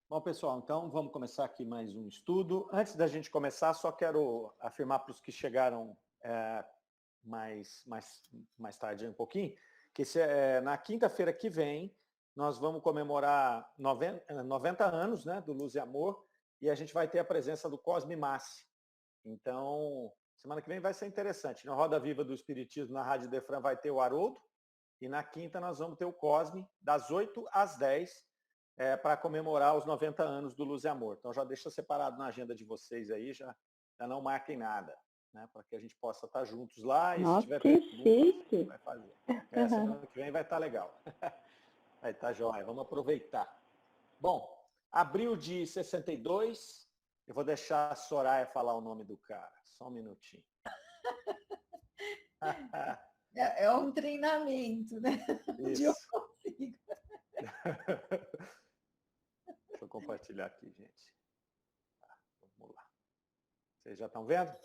Bom, pessoal, então vamos começar aqui mais um estudo. Antes da gente começar, só quero afirmar para os que chegaram mais tarde um pouquinho, que na quinta-feira que vem nós vamos comemorar 90 anos, né, do Luz e Amor, e a gente vai ter a presença do Cosme Massi. Então, semana que vem vai ser interessante. Na Roda Viva do Espiritismo, na Rádio Defran, vai ter o Haroldo, e na quinta nós vamos ter o Cosme, das 8 às 10, para comemorar os 90 anos do Luz e Amor. Então já deixa separado na agenda de vocês aí, já não marquem nada, né, para que a gente possa estar juntos lá, e Nossa, se tiver que perguntas, chique. vai fazer. Semana que vem vai estar legal. Vai estar jóia, vamos aproveitar. Bom, abril de 62, eu vou deixar a Soraya falar o nome do cara, só um minutinho. É um treinamento, né? Isso. Eu consigo. Deixa eu compartilhar aqui, gente. Vamos lá. Vocês já estão vendo?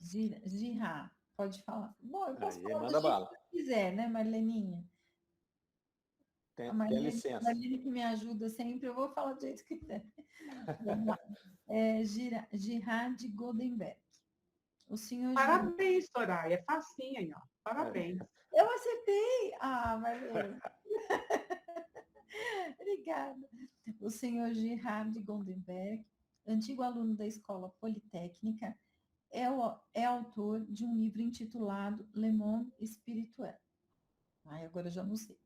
Girá, pode falar. Bom, eu posso falar manda do jeito bala. que eu quiser, né, Marleninha? Tem licença. Marlene que me ajuda sempre, eu vou falar do jeito que quiser. Vamos lá. Girá de Goldenberg. O senhor Parabéns, Soraya. É facinho aí, ó. Parabéns. Eu acertei! Ah, Marlene. Obrigada. O senhor Girard de Goldenberg, antigo aluno da Escola Politécnica, é autor de um livro intitulado Le Monde Spirituel. Agora eu já não sei.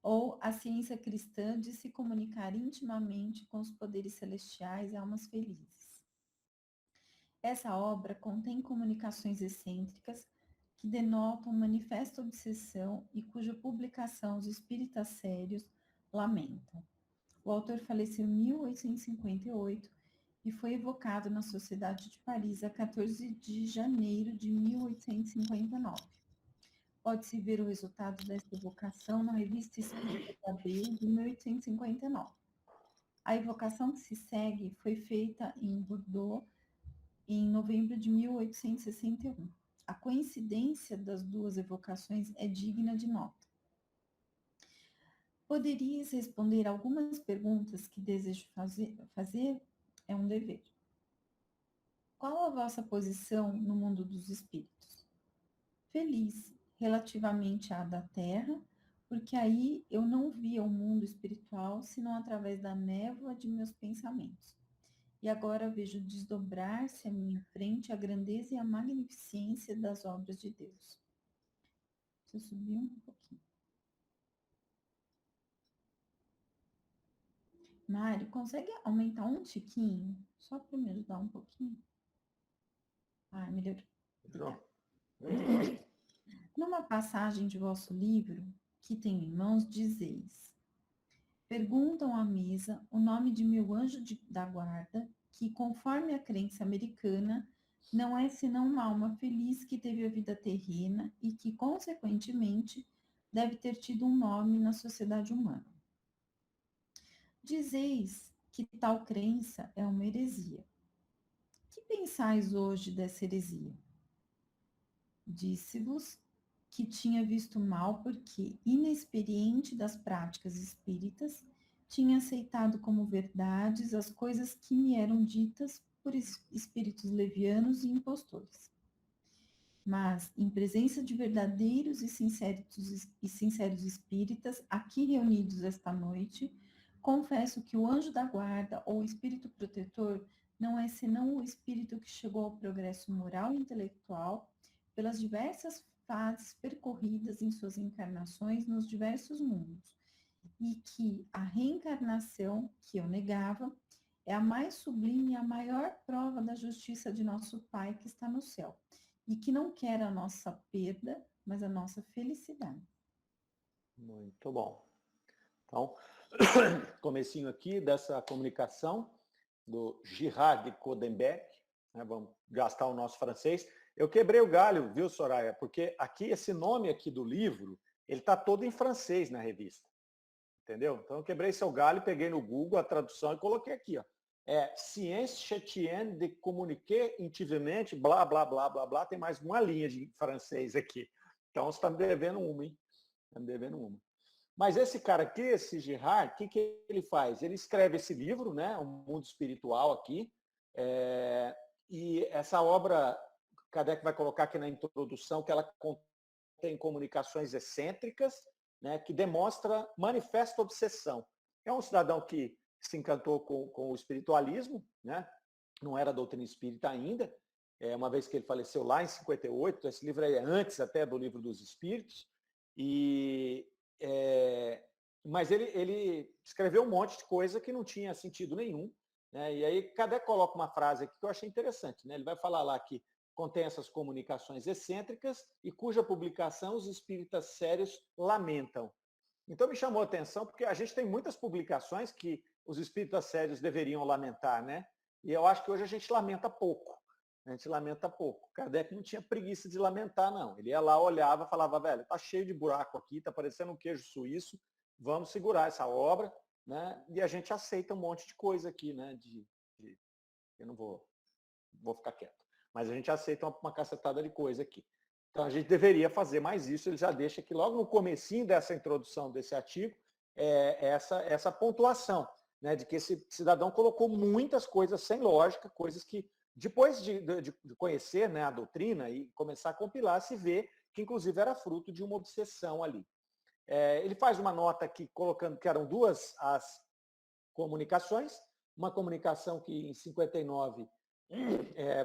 Ou A Ciência Cristã de se comunicar intimamente com os poderes celestiais e almas felizes. Essa obra contém comunicações excêntricas que denotam manifesta obsessão e cuja publicação os espíritas sérios lamentam. O autor faleceu em 1858 e foi evocado na Sociedade de Paris a 14 de janeiro de 1859. Pode-se ver o resultado dessa evocação na Revista Espírita de Abril de 1859. A evocação que se segue foi feita em Bordeaux em novembro de 1861. A coincidência das duas evocações é digna de nota. Poderias responder algumas perguntas que desejo fazer? É um dever. Qual a vossa posição no mundo dos espíritos? Feliz, relativamente à da Terra, porque aí eu não via o mundo espiritual senão através da névoa de meus pensamentos. E agora vejo desdobrar-se à minha frente a grandeza e a magnificência das obras de Deus. Deixa eu subir um pouquinho. Mário, consegue aumentar um tiquinho? Só para me ajudar um pouquinho? Melhorou. Numa passagem de vosso livro, que tenho em mãos, dizeis: perguntam à mesa o nome de meu anjo da guarda, que, conforme a crença americana, não é senão uma alma feliz que teve a vida terrena e que, consequentemente, deve ter tido um nome na sociedade humana. Dizeis que tal crença é uma heresia. Que pensais hoje dessa heresia? Disse-vos que tinha visto mal porque, inexperiente das práticas espíritas, tinha aceitado como verdades as coisas que me eram ditas por espíritos levianos e impostores. Mas, em presença de verdadeiros e sinceros espíritas, aqui reunidos esta noite, confesso que o anjo da guarda ou espírito protetor não é senão o espírito que chegou ao progresso moral e intelectual pelas diversas fases percorridas em suas encarnações nos diversos mundos, e que a reencarnação, que eu negava, é a mais sublime e a maior prova da justiça de nosso Pai que está no céu, e que não quer a nossa perda, mas a nossa felicidade. Muito bom. Então, comecinho aqui dessa comunicação do Girard de Goldenberg, né, vamos gastar o nosso francês. Eu quebrei o galho, viu, Soraya? Porque aqui, esse nome aqui do livro, ele está todo em francês na revista. Entendeu? Então eu quebrei seu galho, peguei no Google a tradução e coloquei aqui, ó. Science chrétienne de communiquer intimamente, blá, blá, blá, blá, blá. Tem mais uma linha de francês aqui. Então você está me devendo uma, hein? Está me devendo uma. Mas esse cara aqui, esse Girard, o que ele faz? Ele escreve esse livro, né, O Mundo Espiritual aqui, e essa obra, Kardec vai colocar aqui na introdução, que ela contém comunicações excêntricas, né, que demonstra manifesta obsessão. É um cidadão que se encantou com o espiritualismo, né, não era doutrina espírita ainda, uma vez que ele faleceu lá em 58, esse livro é antes até do Livro dos Espíritos, mas ele escreveu um monte de coisa que não tinha sentido nenhum, né? E aí Kardec coloca uma frase aqui que eu achei interessante, né? Ele vai falar lá que contém essas comunicações excêntricas e cuja publicação os espíritas sérios lamentam. Então me chamou a atenção porque a gente tem muitas publicações que os espíritas sérios deveriam lamentar, né? E eu acho que hoje a gente lamenta pouco. A gente lamenta pouco. Kardec não tinha preguiça de lamentar, não. Ele ia lá, olhava, falava, velho, tá cheio de buraco aqui, tá parecendo um queijo suíço, vamos segurar essa obra, né? E a gente aceita um monte de coisa aqui, né? Eu não vou ficar quieto. Mas a gente aceita uma cacetada de coisa aqui. Então a gente deveria fazer mais isso. Ele já deixa aqui logo no comecinho dessa introdução desse artigo, essa pontuação, né? De que esse cidadão colocou muitas coisas sem lógica, coisas que depois de conhecer, né, a doutrina e começar a compilar, se vê que inclusive era fruto de uma obsessão ali. Ele faz uma nota aqui colocando que eram duas as comunicações, uma comunicação que em 59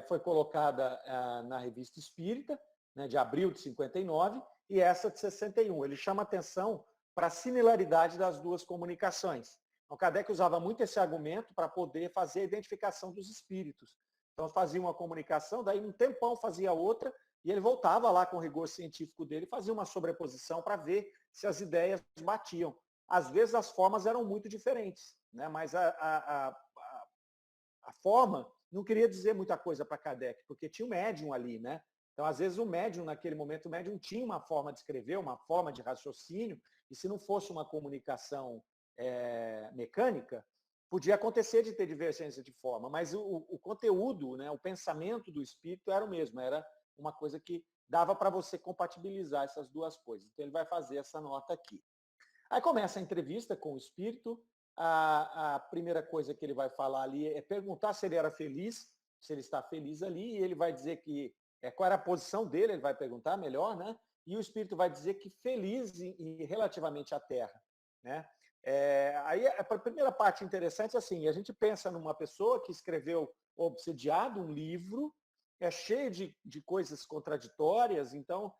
foi colocada na Revista Espírita, né, de abril de 59, e essa de 61. Ele chama atenção para a similaridade das duas comunicações. Então, Kardec usava muito esse argumento para poder fazer a identificação dos espíritos. Então, fazia uma comunicação, daí um tempão fazia outra, e ele voltava lá com o rigor científico dele, fazia uma sobreposição para ver se as ideias batiam. Às vezes as formas eram muito diferentes, né? Mas a forma não queria dizer muita coisa para Kardec, porque tinha um médium ali, né? Então, às vezes, o médium, naquele momento, o médium tinha uma forma de escrever, uma forma de raciocínio, e se não fosse uma comunicação mecânica, podia acontecer de ter divergência de forma, mas o conteúdo, né, o pensamento do espírito era o mesmo, era uma coisa que dava para você compatibilizar essas duas coisas. Então, ele vai fazer essa nota aqui. Aí começa a entrevista com o espírito. A primeira coisa que ele vai falar ali é perguntar se ele era feliz, se ele está feliz ali, e ele vai dizer que qual era a posição dele, ele vai perguntar melhor, né? E o espírito vai dizer que feliz e relativamente à Terra, né? Aí a primeira parte interessante é assim, a gente pensa numa pessoa que escreveu Obsediado, um livro, cheio de coisas contraditórias, então,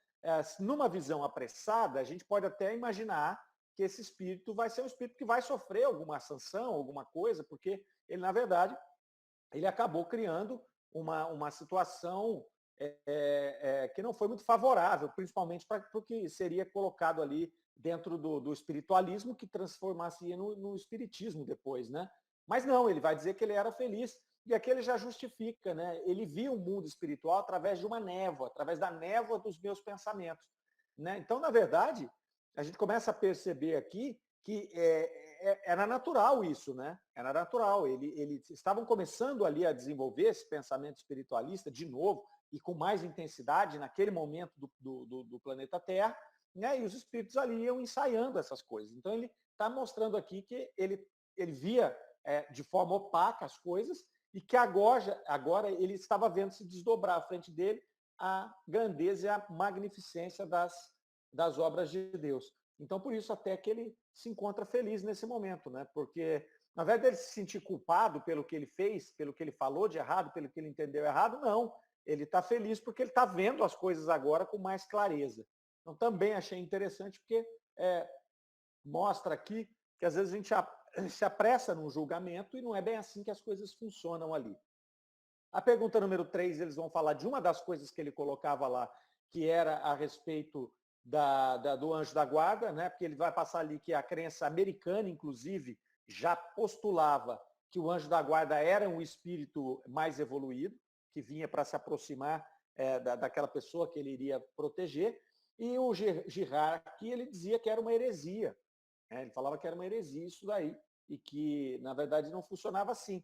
numa visão apressada, a gente pode até imaginar que esse espírito vai ser um espírito que vai sofrer alguma sanção, alguma coisa, porque ele, na verdade, ele acabou criando uma situação que não foi muito favorável, principalmente para o que seria colocado ali dentro do espiritualismo, que transformasse no espiritismo depois, né? Mas não, ele vai dizer que ele era feliz, e aqui ele já justifica, né? Ele via o mundo espiritual através de uma névoa, através da névoa dos meus pensamentos, né? Então, na verdade, a gente começa a perceber aqui que era natural isso, né? Era natural. Eles estavam começando ali a desenvolver esse pensamento espiritualista de novo e com mais intensidade naquele momento do planeta Terra, né? E os espíritos ali iam ensaiando essas coisas. Então ele está mostrando aqui que ele via de forma opaca as coisas e que agora ele estava vendo se desdobrar à frente dele a grandeza e a magnificência das obras de Deus. Então, por isso, até que ele se encontra feliz nesse momento, né? Porque, na verdade, ele se sentir culpado pelo que ele fez, pelo que ele falou de errado, pelo que ele entendeu errado, não. Ele está feliz porque ele está vendo as coisas agora com mais clareza. Então, também achei interessante porque mostra aqui que, às vezes, a gente se apressa num julgamento e não é bem assim que as coisas funcionam ali. A pergunta número 3, eles vão falar de uma das coisas que ele colocava lá, que era a respeito do anjo da guarda, né? Porque ele vai passar ali que a crença americana, inclusive, já postulava que o anjo da guarda era um espírito mais evoluído, que vinha para se aproximar daquela pessoa que ele iria proteger, e o Girard aqui ele dizia que era uma heresia, né? Ele falava que era uma heresia isso daí, e que, na verdade, não funcionava assim.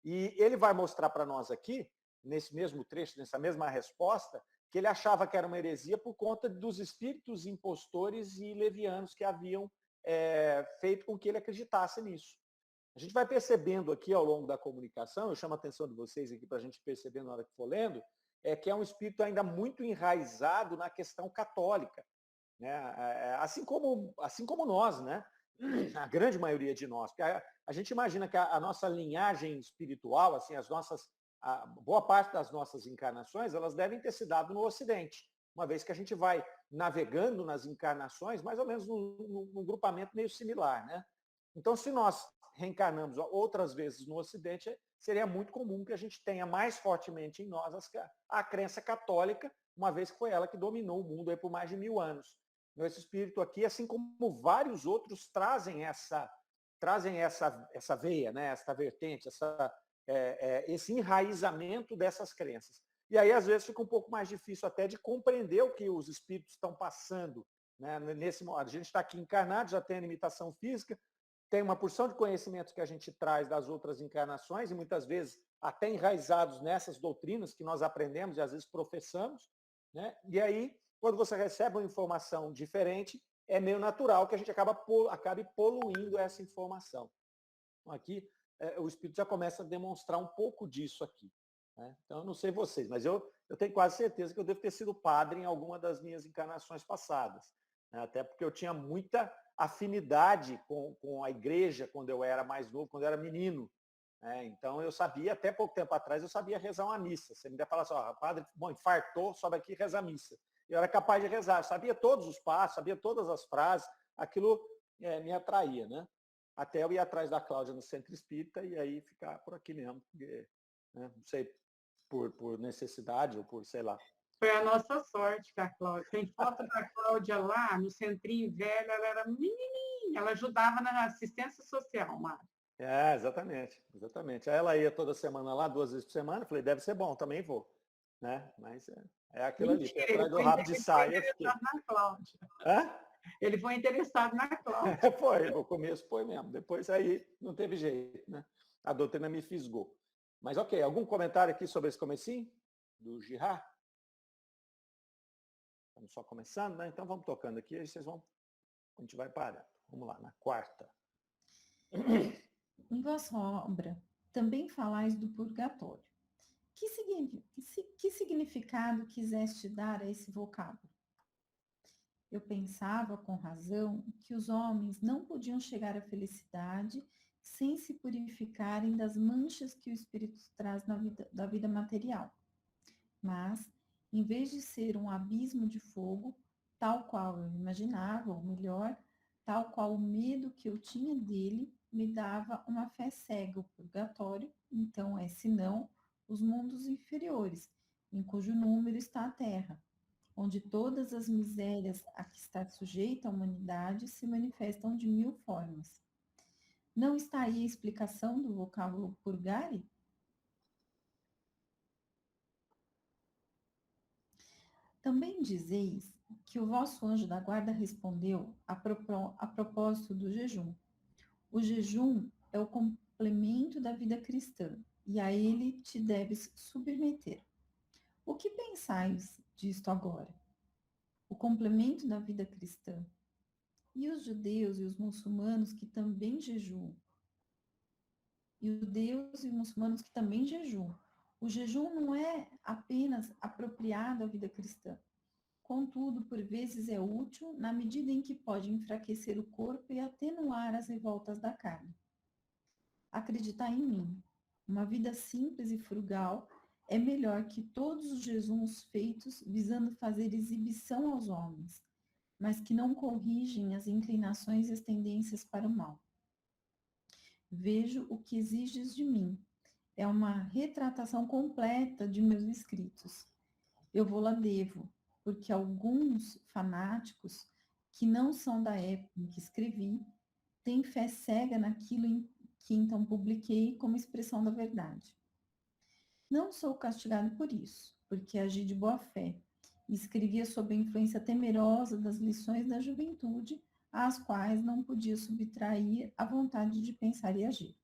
E ele vai mostrar para nós aqui, nesse mesmo trecho, nessa mesma resposta, que ele achava que era uma heresia por conta dos espíritos impostores e levianos que haviam feito com que ele acreditasse nisso. A gente vai percebendo aqui ao longo da comunicação, eu chamo a atenção de vocês aqui para a gente perceber na hora que for lendo, que é um espírito ainda muito enraizado na questão católica, né? Assim como nós, né? A grande maioria de nós. Porque a gente imagina que a nossa linhagem espiritual, assim, a boa parte das nossas encarnações, elas devem ter se dado no Ocidente, uma vez que a gente vai navegando nas encarnações, mais ou menos num grupamento meio similar, né? Então, se nós reencarnamos outras vezes no Ocidente, seria muito comum que a gente tenha mais fortemente em nós a crença católica, uma vez que foi ela que dominou o mundo aí por mais de 1000 anos. Então, esse espírito aqui, assim como vários outros, trazem essa veia, né? Essa vertente, esse enraizamento dessas crenças. E aí, às vezes, fica um pouco mais difícil até de compreender o que os espíritos estão passando, né? Nesse modo. A gente está aqui encarnado, já tem a limitação física, tem uma porção de conhecimentos que a gente traz das outras encarnações, e muitas vezes até enraizados nessas doutrinas que nós aprendemos e às vezes professamos, né? E aí, quando você recebe uma informação diferente, é meio natural que a gente acabe poluindo essa informação. Então, aqui, o espírito já começa a demonstrar um pouco disso aqui, né? Então, eu não sei vocês, mas eu tenho quase certeza que eu devo ter sido padre em alguma das minhas encarnações passadas, né? Até porque eu tinha muita afinidade com a igreja quando eu era mais novo, quando eu era menino, né? Então, eu sabia, até pouco tempo atrás, eu sabia rezar uma missa. Você me ia falar assim, ó, padre, bom, infartou, sobe aqui e reza a missa. Eu era capaz de rezar, eu sabia todos os passos, sabia todas as frases, aquilo me atraía, né? Até eu ir atrás da Cláudia no Centro Espírita e aí ficar por aqui mesmo, porque, né, não sei, por necessidade ou por, sei lá. Foi a nossa sorte, a Cláudia. Tem foto da Cláudia lá, no Centrinho Velho, ela era menininha, ela ajudava na assistência social, Mário. Exatamente. Aí ela ia toda semana lá, 2 vezes por semana, eu falei, deve ser bom, também vou, né? Mas é aquilo ali, Mentira, atrás do rabo de saia. Ele foi interessado na Cláudia. Hã? Ele foi interessado na Cláudia. Foi, no começo foi mesmo, depois aí não teve jeito, né? A doutrina me fisgou. Mas ok, algum comentário aqui sobre esse comecinho do Girard? Estamos só começando, né? Então vamos tocando aqui, aí vocês vão, a gente vai parando. Vamos lá, na quarta. Em vossa obra, também falais do purgatório. Que significado quiseste dar a esse vocábulo? Eu pensava, com razão, que os homens não podiam chegar à felicidade sem se purificarem das manchas que o espírito traz da vida material. Mas, em vez de ser um abismo de fogo, tal qual eu imaginava, ou melhor, tal qual o medo que eu tinha dele me dava uma fé cega, o purgatório, então senão os mundos inferiores, em cujo número está a terra, onde todas as misérias a que está sujeita a humanidade se manifestam de 1000 formas. Não está aí a explicação do vocábulo purgare? Também dizeis que o vosso anjo da guarda respondeu a propósito do jejum. O jejum é o complemento da vida cristã, e a ele te deves submeter. O que pensais disto agora? O complemento da vida cristã. E os judeus e os muçulmanos que também jejuam? O jejum não é apenas apropriado à vida cristã. Contudo, por vezes é útil na medida em que pode enfraquecer o corpo e atenuar as revoltas da carne. Acreditar em mim. Uma vida simples e frugal é melhor que todos os jejuns feitos visando fazer exibição aos homens, mas que não corrigem as inclinações e as tendências para o mal. Vejo o que exiges de mim. É uma retratação completa de meus escritos. Eu vou-la devo, porque alguns fanáticos, que não são da época em que escrevi, têm fé cega naquilo que então publiquei como expressão da verdade. Não sou castigado por isso, porque agi de boa fé e escrevia sob a influência temerosa das lições da juventude, às quais não podia subtrair a vontade de pensar e agir.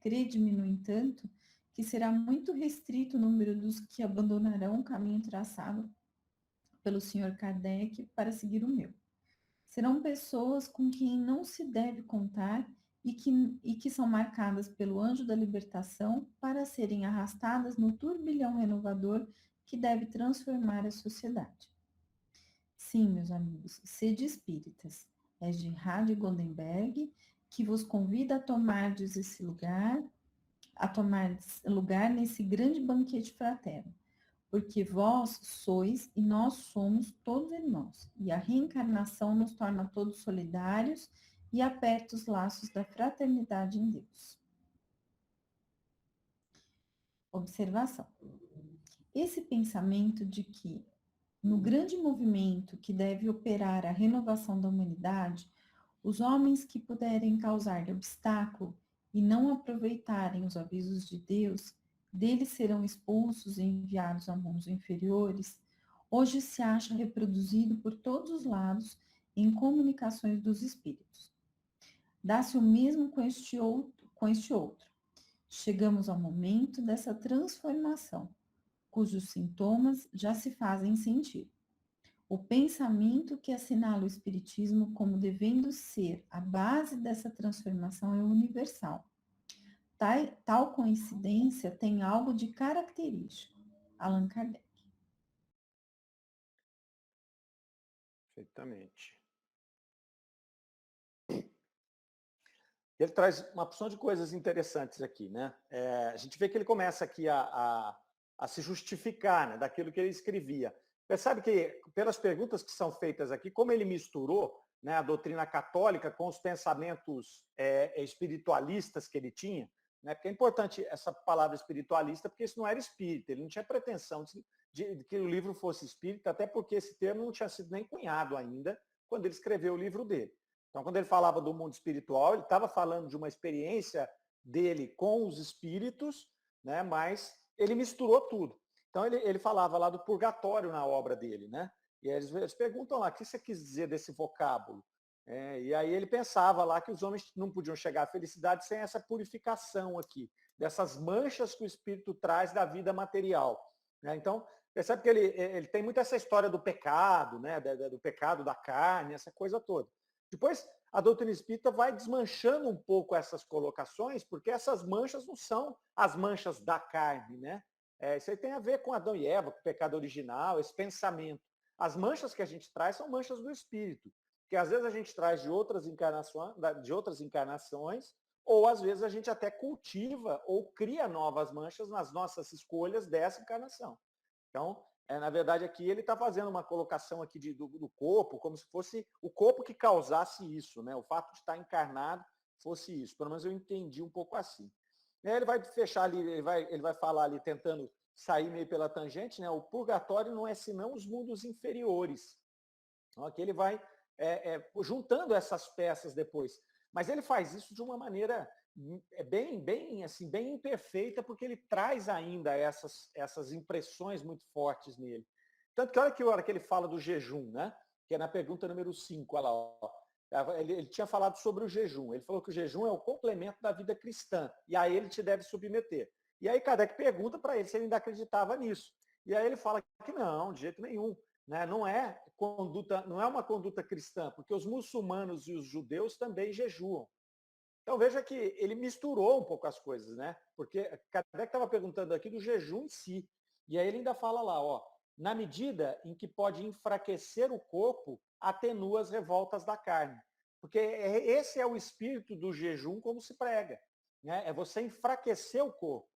Crede-me, no entanto, que será muito restrito o número dos que abandonarão o caminho traçado pelo Sr. Kardec para seguir o meu. Serão pessoas com quem não se deve contar e que são marcadas pelo anjo da libertação para serem arrastadas no turbilhão renovador que deve transformar a sociedade. Sim, meus amigos, sede espíritas. É Gerhard Goldenberg que vos convida a tomar lugar nesse grande banquete fraterno, porque vós sois e nós somos todos irmãos, e a reencarnação nos torna todos solidários e aperta os laços da fraternidade em Deus. Observação. Esse pensamento de que, no grande movimento que deve operar a renovação da humanidade, os homens que puderem causar-lhe obstáculo e não aproveitarem os avisos de Deus, deles serão expulsos e enviados a mundos inferiores, hoje se acha reproduzido por todos os lados em comunicações dos espíritos. Dá-se o mesmo com este outro. Chegamos ao momento dessa transformação, cujos sintomas já se fazem sentir. O pensamento que assinala o Espiritismo como devendo ser a base dessa transformação é universal. Tal coincidência tem algo de característico. Allan Kardec. Perfeitamente. Ele traz uma opção de coisas interessantes aqui, né? A gente vê que ele começa aqui a se justificar, né, daquilo que ele escrevia. Percebe que, pelas perguntas que são feitas aqui, como ele misturou, né, a doutrina católica com os pensamentos espiritualistas que ele tinha, né? Porque é importante essa palavra espiritualista, porque isso não era espírita, ele não tinha pretensão de que o livro fosse espírita, até porque esse termo não tinha sido nem cunhado ainda quando ele escreveu o livro dele. Então, quando ele falava do mundo espiritual, ele estava falando de uma experiência dele com os espíritos, né? Mas ele misturou tudo. Então, ele falava lá do purgatório na obra dele, né? E eles perguntam lá, o que você quis dizer desse vocábulo? E aí ele pensava lá que os homens não podiam chegar à felicidade sem essa purificação aqui, dessas manchas que o espírito traz da vida material, né? Então, percebe que ele tem muito essa história do pecado, né? Do pecado da carne, essa coisa toda. Depois, a doutrina espírita vai desmanchando um pouco essas colocações, porque essas manchas não são as manchas da carne, né? Isso aí tem a ver com Adão e Eva, com o pecado original, esse pensamento. As manchas que a gente traz são manchas do espírito, que às vezes a gente traz de outras encarnações, ou às vezes a gente até cultiva ou cria novas manchas nas nossas escolhas dessa encarnação. Então, na verdade, aqui ele está fazendo uma colocação aqui do corpo, como se fosse o corpo que causasse isso, né? O fato de estar encarnado fosse isso. Pelo menos eu entendi um pouco assim. Ele vai fechar ali, ele vai falar ali, tentando sair meio pela tangente, né? O purgatório não é senão os mundos inferiores. Então, aqui ele vai juntando essas peças depois. Mas ele faz isso de uma maneira bem imperfeita, porque ele traz ainda essas impressões muito fortes nele. Tanto que a hora que ele fala do jejum, né? Que é na pergunta número 5, olha lá, ó, ele tinha falado sobre o jejum. Ele falou que o jejum é o complemento da vida cristã, e a ele te deve submeter. E aí Kardec pergunta para ele se ele ainda acreditava nisso. E aí ele fala que não, de jeito nenhum. Né? Não é uma conduta cristã, porque os muçulmanos e os judeus também jejuam. Então veja que ele misturou um pouco as coisas, né? Porque Kardec estava perguntando aqui do jejum em si. E aí ele ainda fala lá, ó, na medida em que pode enfraquecer o corpo, atenua as revoltas da carne. Porque esse é o espírito do jejum como se prega, né? É você enfraquecer o corpo.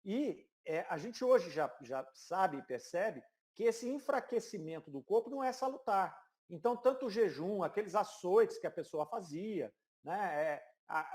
E a gente hoje já sabe e percebe que esse enfraquecimento do corpo não é salutar. Então, tanto o jejum, aqueles açoites que a pessoa fazia, né?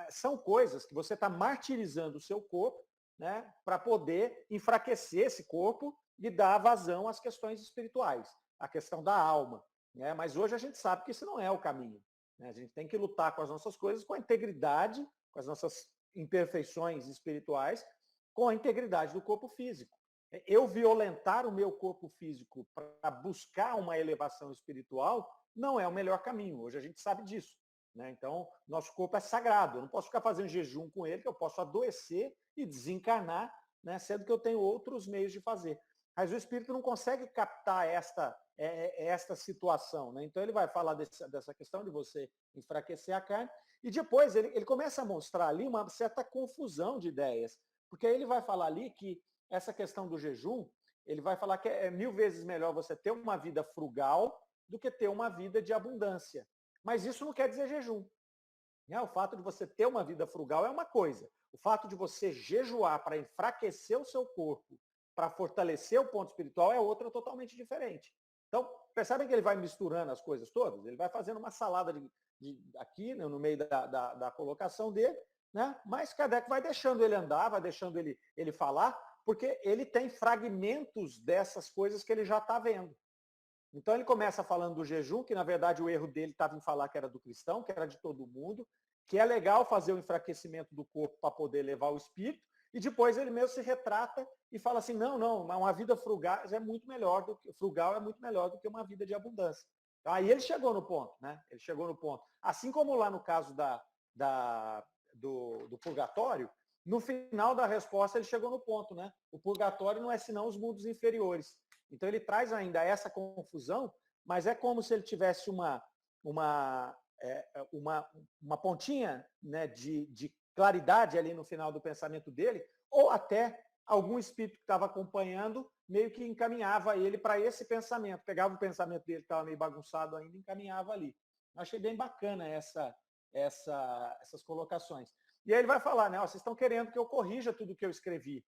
São coisas que você está martirizando o seu corpo, né, para poder enfraquecer esse corpo e dar vazão às questões espirituais, a questão da alma. Né? Mas hoje a gente sabe que isso não é o caminho. Né? A gente tem que lutar com as nossas coisas, com a integridade, com as nossas imperfeições espirituais, com a integridade do corpo físico. Eu violentar o meu corpo físico para buscar uma elevação espiritual não é o melhor caminho. Hoje a gente sabe disso. Né? Então, nosso corpo é sagrado. Eu não posso ficar fazendo jejum com ele, que eu posso adoecer e desencarnar, né? Sendo que eu tenho outros meios de fazer. Mas o espírito não consegue captar esta situação, né? Então ele vai falar dessa questão de você enfraquecer a carne, e depois ele começa a mostrar ali uma certa confusão de ideias, porque aí ele vai falar ali que essa questão do jejum, ele vai falar que é 1000 vezes melhor você ter uma vida frugal do que ter uma vida de abundância. Mas isso não quer dizer jejum. Né? O fato de você ter uma vida frugal é uma coisa. O fato de você jejuar para enfraquecer o seu corpo, para fortalecer o ponto espiritual, é outra totalmente diferente. Então, percebem que ele vai misturando as coisas todas? Ele vai fazendo uma salada aqui, né, no meio da colocação dele, né? Mas Kardec vai deixando ele andar, vai deixando ele falar, porque ele tem fragmentos dessas coisas que ele já está vendo. Então ele começa falando do jejum, que na verdade o erro dele estava em falar que era do cristão, que era de todo mundo, que é legal fazer o enfraquecimento do corpo para poder levar o espírito, e depois ele mesmo se retrata e fala assim, não, uma vida frugal é muito melhor do que uma vida de abundância. Então, aí ele chegou no ponto, né? Ele chegou no ponto. Assim como lá no caso do purgatório, no final da resposta ele chegou no ponto, né? O purgatório não é senão os mundos inferiores. Então ele traz ainda essa confusão, mas é como se ele tivesse uma pontinha, né, de claridade ali no final do pensamento dele, ou até algum espírito que estava acompanhando meio que encaminhava ele para esse pensamento, pegava o pensamento dele que estava meio bagunçado ainda e encaminhava ali. Eu achei bem bacana essas colocações. E aí ele vai falar, né, ó, vocês estão querendo que eu corrija tudo que eu escrevi.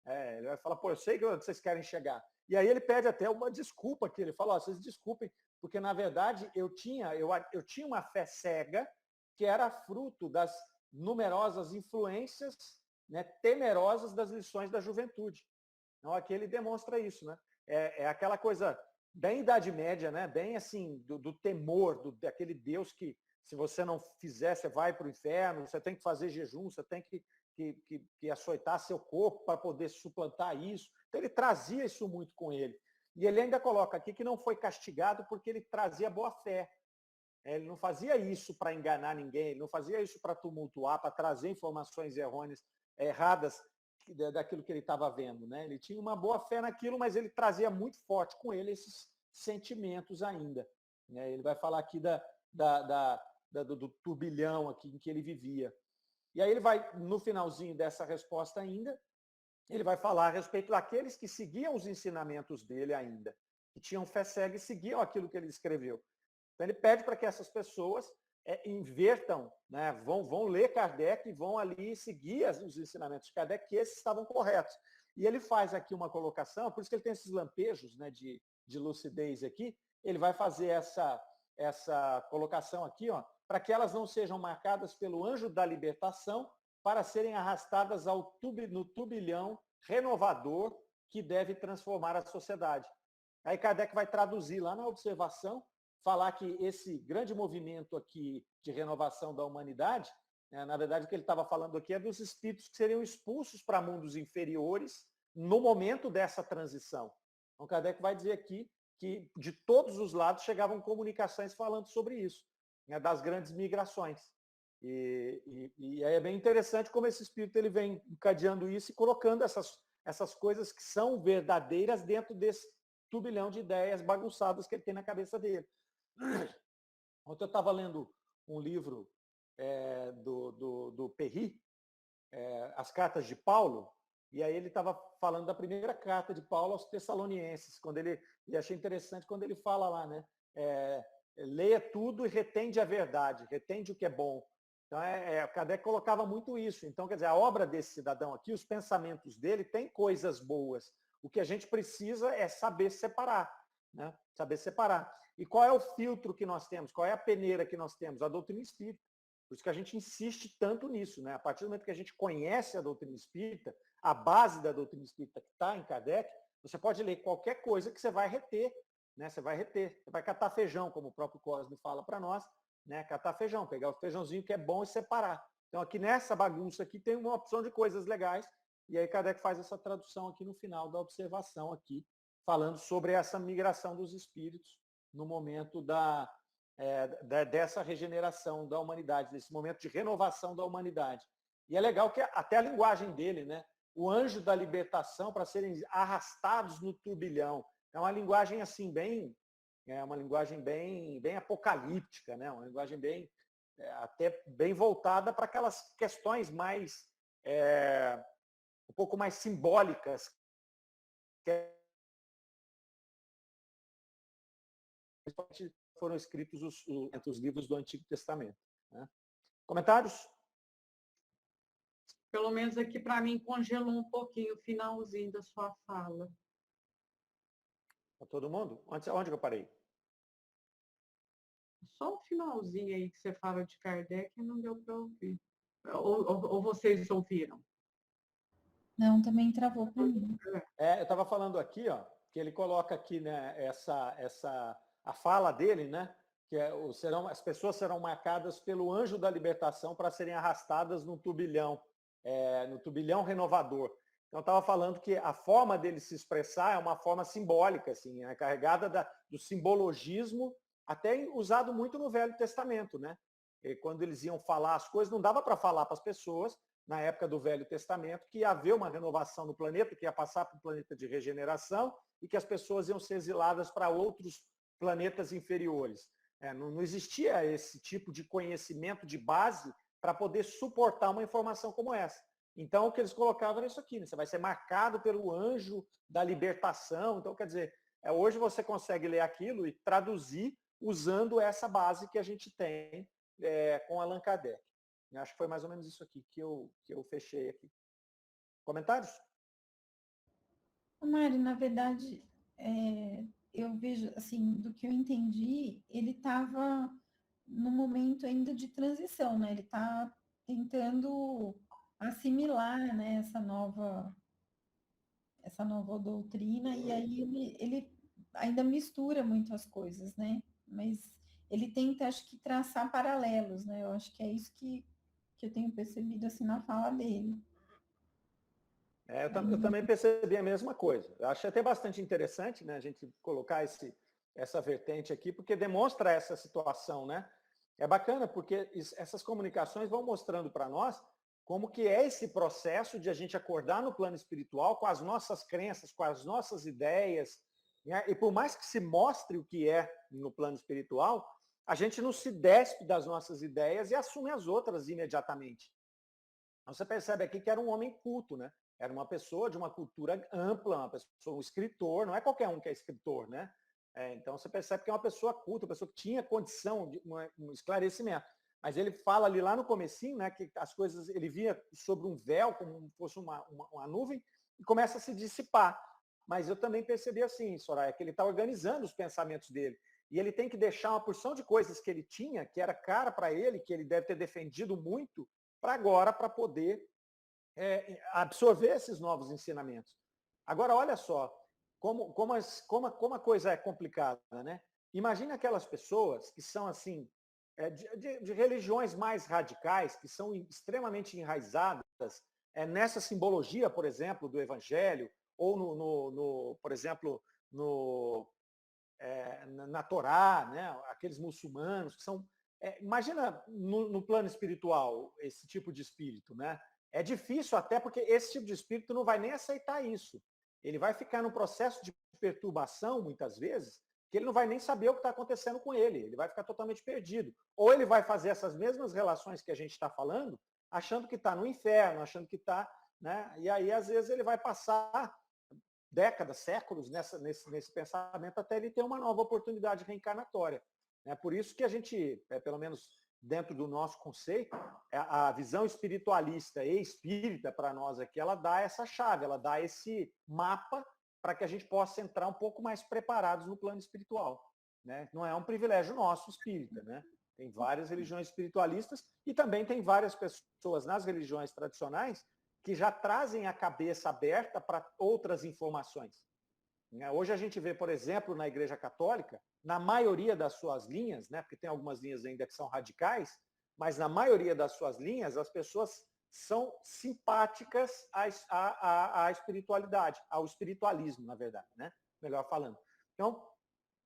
Ele vai falar, pô, eu sei que vocês querem chegar. E aí ele pede até uma desculpa aqui, ele fala, ó, vocês desculpem, porque na verdade eu tinha uma fé cega que era fruto das numerosas influências, né, temerosas das lições da juventude. Então aqui ele demonstra isso, né? É aquela coisa bem Idade Média, né? Bem assim, do temor, daquele Deus que se você não fizer, você vai para o inferno, você tem que fazer jejum, você tem que açoitar seu corpo para poder suplantar isso. Então ele trazia isso muito com ele. E ele ainda coloca aqui que não foi castigado porque ele trazia boa fé. Ele não fazia isso para enganar ninguém, ele não fazia isso para tumultuar, para trazer informações erradas daquilo que ele estava vendo. Né? Ele tinha uma boa fé naquilo, mas ele trazia muito forte com ele esses sentimentos ainda. Né? Ele vai falar aqui do turbilhão aqui em que ele vivia. E aí ele vai, no finalzinho dessa resposta ainda, ele vai falar a respeito daqueles que seguiam os ensinamentos dele ainda, que tinham fé cega e seguiam aquilo que ele escreveu. Então ele pede para que essas pessoas invertam, né? vão ler Kardec e vão ali seguir os ensinamentos de Kardec, que esses estavam corretos. E ele faz aqui uma colocação, por isso que ele tem esses lampejos, né, de lucidez aqui, ele vai fazer essa colocação aqui, ó, para que elas não sejam marcadas pelo anjo da libertação, para serem arrastadas no turbilhão renovador que deve transformar a sociedade. Aí Kardec vai traduzir lá na observação, falar que esse grande movimento aqui de renovação da humanidade, na verdade o que ele estava falando aqui é dos espíritos que seriam expulsos para mundos inferiores no momento dessa transição. Então Kardec vai dizer aqui que de todos os lados chegavam comunicações falando sobre isso, né, das grandes migrações. E é bem interessante como esse espírito ele vem encadeando isso e colocando essas coisas que são verdadeiras dentro desse turbilhão de ideias bagunçadas que ele tem na cabeça dele. Ontem eu estava lendo um livro do Perry, As Cartas de Paulo, e aí ele estava falando da primeira carta de Paulo aos Tessalonienses, e achei interessante quando ele fala lá, né? Leia tudo e retende a verdade, retende o que é bom. Então, Kardec colocava muito isso. Então, quer dizer, a obra desse cidadão aqui, os pensamentos dele têm coisas boas. O que a gente precisa é saber separar, né? Saber separar. E qual é o filtro que nós temos? Qual é a peneira que nós temos? A doutrina espírita. Por isso que a gente insiste tanto nisso, né? A partir do momento que a gente conhece a doutrina espírita, a base da doutrina espírita que está em Kardec, você pode ler qualquer coisa que você vai reter, né? Você vai reter, você vai catar feijão, como o próprio Cosme fala para nós, né? Catar feijão, pegar o feijãozinho que é bom e separar. Então aqui nessa bagunça aqui tem uma opção de coisas legais, e aí Kardec faz essa tradução aqui no final da observação aqui, falando sobre essa migração dos espíritos no momento dessa regeneração da humanidade, desse momento de renovação da humanidade. E é legal que até a linguagem dele, né? o anjo da libertação para serem arrastados no turbilhão. É uma linguagem assim bem apocalíptica, né? Uma linguagem até bem voltada para aquelas questões mais um pouco mais simbólicas, que foram escritos entre os livros do Antigo Testamento. Né? Comentários? Pelo menos aqui para mim congelou um pouquinho o finalzinho da sua fala. Para todo mundo? Onde que eu parei? Só o finalzinho aí que você fala de Kardec não deu para ouvir. Ou vocês ouviram? Não, também travou para mim. Eu estava falando aqui, ó, que ele coloca aqui, né, a fala dele, né, que as pessoas serão marcadas pelo anjo da libertação para serem arrastadas no turbilhão renovador. Então, eu estava falando que a forma dele se expressar é uma forma simbólica, assim, carregada do simbologismo, até usado muito no Velho Testamento, né? E quando eles iam falar as coisas, não dava para falar para as pessoas, na época do Velho Testamento, que ia haver uma renovação no planeta, que ia passar para um planeta de regeneração e que as pessoas iam ser exiladas para outros planetas inferiores. Não existia esse tipo de conhecimento de base para poder suportar uma informação como essa. Então, o que eles colocavam era isso aqui, né? Você vai ser marcado pelo anjo da libertação. Então, quer dizer, hoje você consegue ler aquilo e traduzir usando essa base que a gente tem com Allan Kardec. Eu acho que foi mais ou menos isso aqui que eu fechei aqui. Comentários? Mário, na verdade, eu vejo, assim, do que eu entendi, ele estava no momento ainda de transição, né? Ele está tentando assimilar, né, essa nova doutrina, e aí ele ainda mistura muitas coisas, né? Mas ele tenta, acho que, traçar paralelos, né? Eu acho que é isso que eu tenho percebido, assim, na fala dele. Eu também percebi a mesma coisa. Eu achei até bastante interessante, né, a gente colocar essa vertente aqui, porque demonstra essa situação, né? É bacana porque essas comunicações vão mostrando para nós como que é esse processo de a gente acordar no plano espiritual com as nossas crenças, com as nossas ideias, né? E por mais que se mostre o que é no plano espiritual, a gente não se despe das nossas ideias e assume as outras imediatamente. Então você percebe aqui que era um homem culto, né? Era uma pessoa de uma cultura ampla, uma pessoa, um escritor, não é qualquer um que é escritor, né? Então você percebe que é uma pessoa culta, uma pessoa que tinha condição de um esclarecimento. Mas ele fala ali lá no comecinho, né, que as coisas, ele via sobre um véu, como se fosse uma nuvem, e começa a se dissipar. Mas eu também percebi assim, Soraya, que ele está organizando os pensamentos dele. E ele tem que deixar uma porção de coisas que ele tinha, que era cara para ele, que ele deve ter defendido muito, para agora, para poder absorver esses novos ensinamentos. Agora, olha só, como a coisa é complicada, né? Imagina aquelas pessoas que são assim, de religiões mais radicais, que são extremamente enraizadas nessa simbologia, por exemplo, do Evangelho, ou por exemplo, na Torá, né? Aqueles muçulmanos que são. Imagina no plano espiritual esse tipo de espírito, né? É difícil até porque esse tipo de espírito não vai nem aceitar isso. Ele vai ficar num processo de perturbação, muitas vezes, que ele não vai nem saber o que está acontecendo com ele. Ele vai ficar totalmente perdido. Ou ele vai fazer essas mesmas relações que a gente está falando, achando que está no inferno, achando que está. Né? E aí, às vezes, ele vai passar décadas, séculos nesse pensamento até ele ter uma nova oportunidade reencarnatória. É por isso que a gente, pelo menos dentro do nosso conceito, a visão espiritualista e espírita para nós aqui, ela dá essa chave, ela dá esse mapa para que a gente possa entrar um pouco mais preparados no plano espiritual. Né? Não é um privilégio nosso espírita, né? Tem várias religiões espiritualistas e também tem várias pessoas nas religiões tradicionais que já trazem a cabeça aberta para outras informações. Hoje a gente vê, por exemplo, na Igreja Católica, na maioria das suas linhas, né, porque tem algumas linhas ainda que são radicais, mas na maioria das suas linhas as pessoas são simpáticas à espiritualidade, ao espiritualismo, na verdade, né? Melhor falando. Então,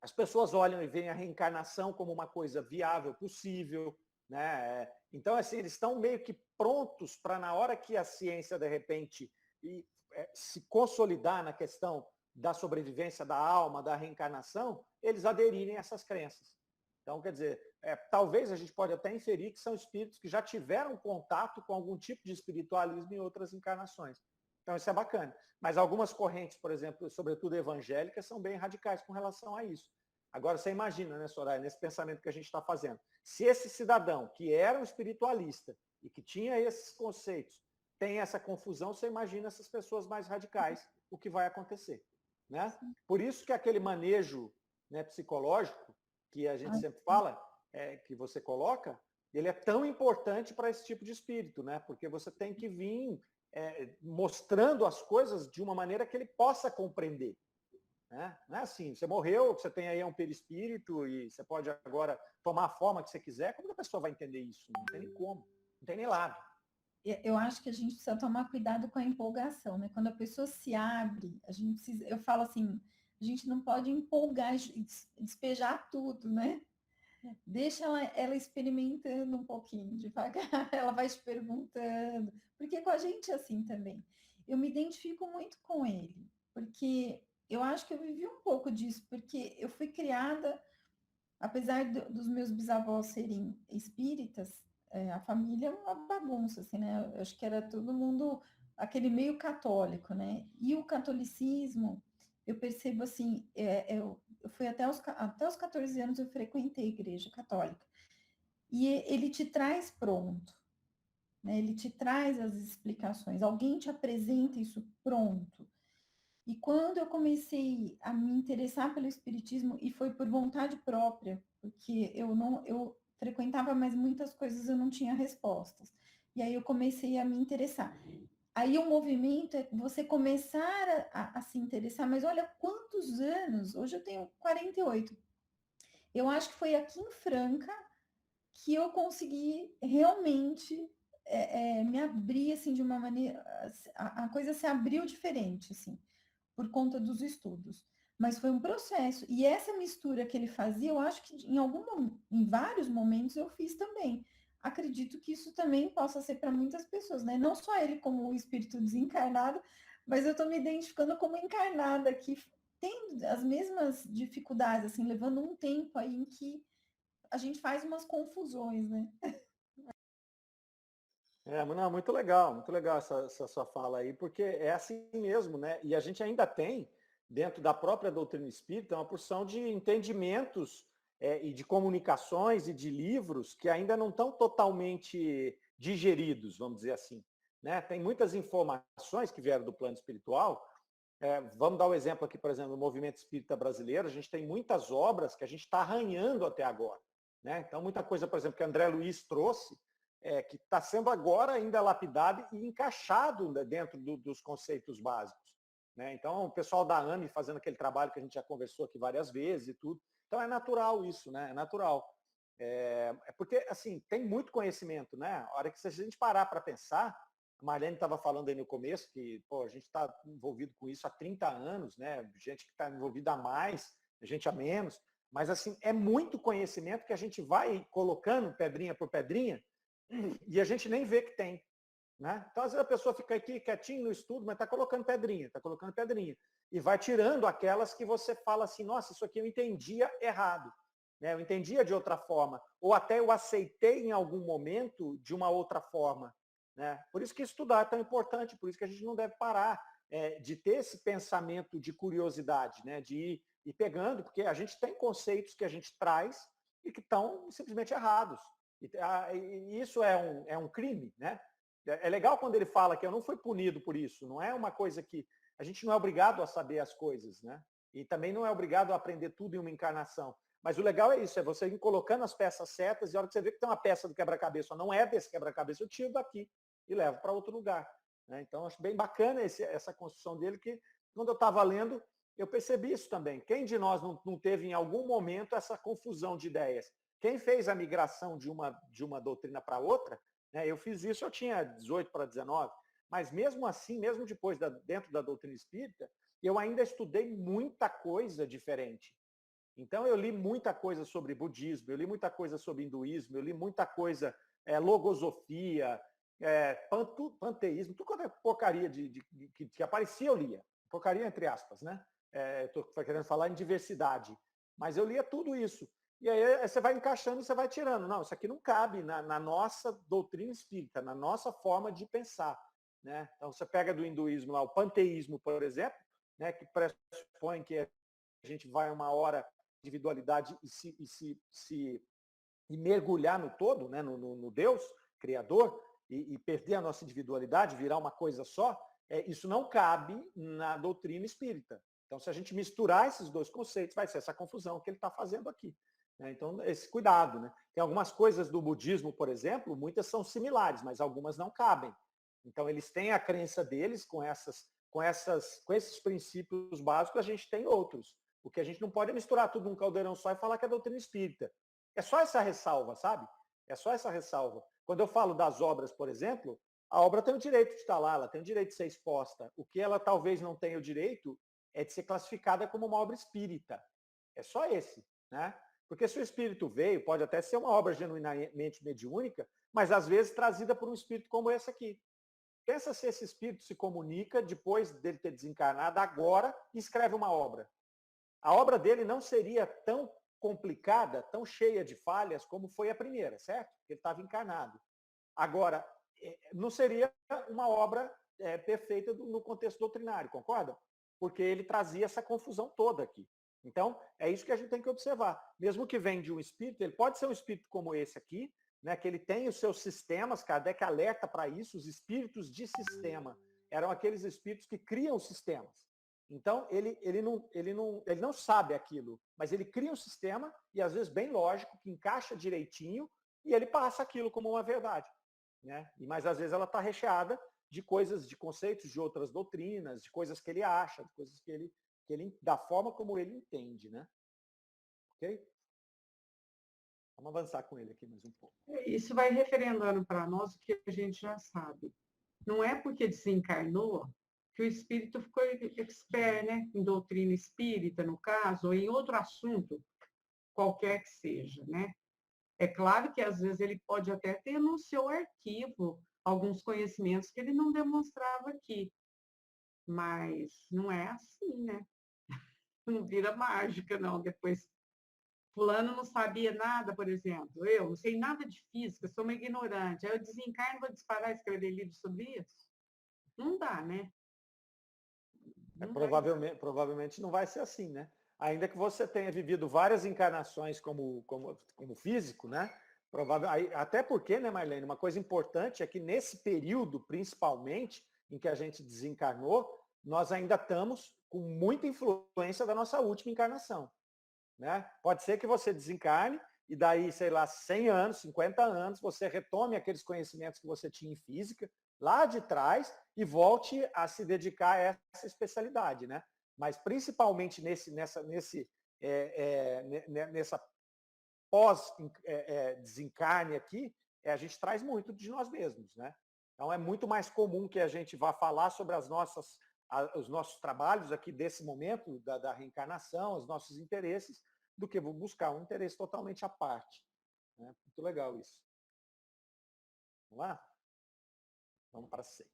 as pessoas olham e veem a reencarnação como uma coisa viável, possível, né? Então, assim, eles estão meio que prontos para, na hora que a ciência, de repente, se consolidar na questão da sobrevivência da alma, da reencarnação, eles aderirem a essas crenças. Então, quer dizer, talvez a gente pode até inferir que são espíritos que já tiveram contato com algum tipo de espiritualismo em outras encarnações. Então, isso é bacana. Mas algumas correntes, por exemplo, sobretudo evangélicas, são bem radicais com relação a isso. Agora, você imagina, né, Soraya, nesse pensamento que a gente está fazendo, se esse cidadão, que era um espiritualista e que tinha esses conceitos, tem essa confusão, você imagina essas pessoas mais radicais, o que vai acontecer. Né? Por isso que aquele manejo, né, psicológico, que a gente sempre fala, que você coloca, ele é tão importante para esse tipo de espírito, né? Porque você tem que vir mostrando as coisas de uma maneira que ele possa compreender. Né? Não é assim, você morreu, você tem aí um perispírito e você pode agora tomar a forma que você quiser, como que a pessoa vai entender isso? Não tem nem como, não tem nem lado. Eu acho que a gente precisa tomar cuidado com a empolgação, né? Quando a pessoa se abre, a gente precisa, eu falo assim, a gente não pode empolgar, despejar tudo, né? Deixa ela experimentando um pouquinho, devagar, ela vai te perguntando, porque com a gente é assim também. Eu me identifico muito com ele, porque eu acho que eu vivi um pouco disso, porque eu fui criada, apesar dos meus bisavós serem espíritas, a família é uma bagunça, assim, né? Eu acho que era todo mundo aquele meio católico, né? E o catolicismo, eu percebo assim, eu fui até os 14 anos eu frequentei a igreja católica. E ele te traz pronto, né? Ele te traz as explicações, alguém te apresenta isso pronto. E quando eu comecei a me interessar pelo espiritismo, e foi por vontade própria, porque eu frequentava, mas muitas coisas eu não tinha respostas. E aí eu comecei a me interessar. Aí o movimento é você começar a se interessar, mas olha quantos anos, hoje eu tenho 48. Eu acho que foi aqui em Franca que eu consegui realmente me abrir assim de uma maneira, a coisa se abriu diferente, assim, por conta dos estudos. Mas foi um processo. E essa mistura que ele fazia, eu acho que em vários momentos eu fiz também. Acredito que isso também possa ser para muitas pessoas, né? Não só ele como o espírito desencarnado, mas eu estou me identificando como encarnada, que tem as mesmas dificuldades, assim, levando um tempo aí em que a gente faz umas confusões, né? Não, muito legal essa sua fala aí, porque é assim mesmo, né? E a gente ainda tem, dentro da própria doutrina espírita, uma porção de entendimentos e de comunicações e de livros que ainda não estão totalmente digeridos, vamos dizer assim. Né? Tem muitas informações que vieram do plano espiritual. Vamos dar o um exemplo aqui, por exemplo, do movimento espírita brasileiro, a gente tem muitas obras que a gente está arranhando até agora. Né? Então, muita coisa, por exemplo, que André Luiz trouxe, que está sendo agora ainda lapidado e encaixado dentro dos conceitos básicos. Né? Então, o pessoal da AME fazendo aquele trabalho que a gente já conversou aqui várias vezes e tudo. Então, é natural isso, né? É natural. Porque, assim, tem muito conhecimento, né? A hora que se a gente parar para pensar, a Marlene estava falando aí no começo que a gente está envolvido com isso há 30 anos, né? Gente que está envolvida há mais, gente a menos. Mas, assim, é muito conhecimento que a gente vai colocando pedrinha por pedrinha e a gente nem vê que tem. Né? Então, às vezes a pessoa fica aqui quietinho no estudo, mas está colocando pedrinha. E vai tirando aquelas que você fala assim, nossa, isso aqui eu entendia errado. Né? Eu entendia de outra forma. Ou até eu aceitei em algum momento de uma outra forma. Né? Por isso que estudar é tão importante, por isso que a gente não deve parar de ter esse pensamento de curiosidade, né? De ir pegando, porque a gente tem conceitos que a gente traz e que estão simplesmente errados. E isso é um crime, né? É legal quando ele fala que eu não fui punido por isso. Não é uma coisa que... A gente não é obrigado a saber as coisas, né? E também não é obrigado a aprender tudo em uma encarnação. Mas o legal é isso, é você ir colocando as peças certas e a hora que você vê que tem uma peça do quebra-cabeça, não é desse quebra-cabeça, eu tiro daqui e levo para outro lugar. Né? Então, acho bem bacana essa construção dele, que quando eu estava lendo, eu percebi isso também. Quem de nós não teve em algum momento essa confusão de ideias? Quem fez a migração de uma doutrina para outra, né? Eu fiz isso, eu tinha 18 para 19, mas mesmo assim, mesmo depois, dentro da doutrina espírita, eu ainda estudei muita coisa diferente. Então, eu li muita coisa sobre budismo, eu li muita coisa sobre hinduísmo, eu li muita coisa, logosofia, panteísmo, tudo quanto é porcaria que aparecia, eu lia. Porcaria entre aspas, né? Estou querendo falar em diversidade. Mas eu lia tudo isso. E aí você vai encaixando e você vai tirando. Não, isso aqui não cabe na nossa doutrina espírita, na nossa forma de pensar. Né? Então você pega do hinduísmo lá, o panteísmo, por exemplo, né, que pressupõe que a gente vai uma hora de individualidade e mergulhar no todo, né, no Deus Criador, e perder a nossa individualidade, virar uma coisa só, isso não cabe na doutrina espírita. Então, se a gente misturar esses dois conceitos, vai ser essa confusão que ele está fazendo aqui. Né? Então, esse cuidado. Né? Tem algumas coisas do budismo, por exemplo, muitas são similares, mas algumas não cabem. Então, eles têm a crença deles com esses princípios básicos, a gente tem outros. O que a gente não pode é misturar tudo num caldeirão só e falar que é doutrina espírita. É só essa ressalva, sabe? É só essa ressalva. Quando eu falo das obras, por exemplo, a obra tem o direito de estar lá, ela tem o direito de ser exposta. O que ela talvez não tenha o direito é de ser classificada como uma obra espírita. É só esse, né? Porque se o espírito veio, pode até ser uma obra genuinamente mediúnica, mas às vezes trazida por um espírito como esse aqui. Pensa se esse espírito se comunica depois dele ter desencarnado agora e escreve uma obra. A obra dele não seria tão complicada, tão cheia de falhas como foi a primeira, certo? Ele estava encarnado. Agora, não seria uma obra perfeita no contexto doutrinário, concorda? Porque ele trazia essa confusão toda aqui. Então, é isso que a gente tem que observar. Mesmo que venha de um espírito, ele pode ser um espírito como esse aqui, né, que ele tem os seus sistemas, Kardec alerta para isso, os espíritos de sistema. Eram aqueles espíritos que criam sistemas. Então, ele não sabe aquilo, mas ele cria um sistema, e às vezes bem lógico, que encaixa direitinho, e ele passa aquilo como uma verdade. Né? Mas às vezes ela está recheada de coisas, de conceitos de outras doutrinas, de coisas que ele acha, de coisas que ele da forma como ele entende. Né? Ok? Vamos avançar com ele aqui mais um pouco. Isso vai referendando para nós o que a gente já sabe. Não é porque desencarnou que o espírito ficou expert, né? Em doutrina espírita, no caso, ou em outro assunto, qualquer que seja, né? É claro que às vezes ele pode até ter no seu arquivo alguns conhecimentos que ele não demonstrava aqui, mas não é assim, né? Não vira mágica, não. Depois, fulano não sabia nada, por exemplo. Eu não sei nada de física, sou uma ignorante. Aí eu desencarno, vou disparar e escrever livro sobre isso? Não dá, né? Provavelmente não vai ser assim, né? Ainda que você tenha vivido várias encarnações como físico, né? Até porque, né, Marlene, uma coisa importante é que nesse período, principalmente, em que a gente desencarnou, nós ainda estamos com muita influência da nossa última encarnação. Né? Pode ser que você desencarne e daí, sei lá, 100 anos, 50 anos, você retome aqueles conhecimentos que você tinha em física, lá de trás, e volte a se dedicar a essa especialidade. Né? Mas principalmente nessa pós-desencarne aqui, a gente traz muito de nós mesmos. Né? Então é muito mais comum que a gente vá falar sobre os nossos trabalhos aqui desse momento, da reencarnação, os nossos interesses, do que buscar um interesse totalmente à parte. Né? Muito legal isso. Vamos lá? Vamos para 6.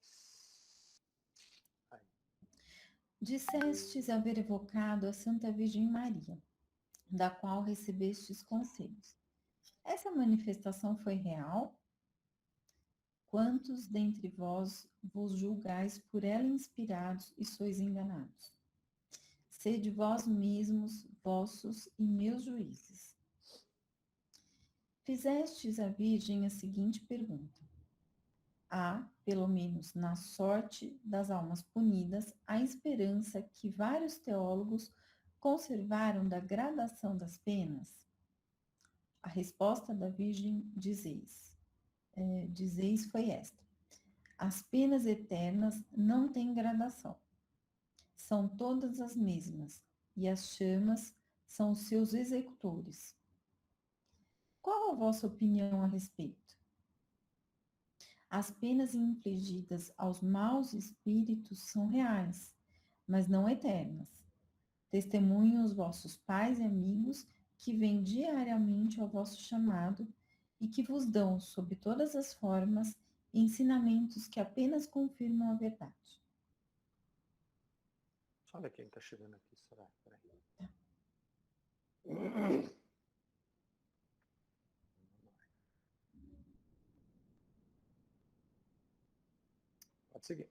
Dissestes haver evocado a Santa Virgem Maria, da qual recebestes conselhos. Essa manifestação foi real? Quantos dentre vós vos julgais por ela inspirados e sois enganados? Sede vós mesmos, vossos e meus juízes. Fizestes à Virgem a seguinte pergunta. Há, pelo menos na sorte das almas punidas, a esperança que vários teólogos conservaram da gradação das penas? A resposta da Virgem dizeis foi esta. As penas eternas não têm gradação. São todas as mesmas, e as chamas são os seus executores. Qual a vossa opinião a respeito? As penas infligidas aos maus espíritos são reais, mas não eternas. Testemunhem os vossos pais e amigos que vêm diariamente ao vosso chamado e que vos dão, sob todas as formas, ensinamentos que apenas confirmam a verdade. Olha quem está chegando aqui, será? Peraí. Pode seguir.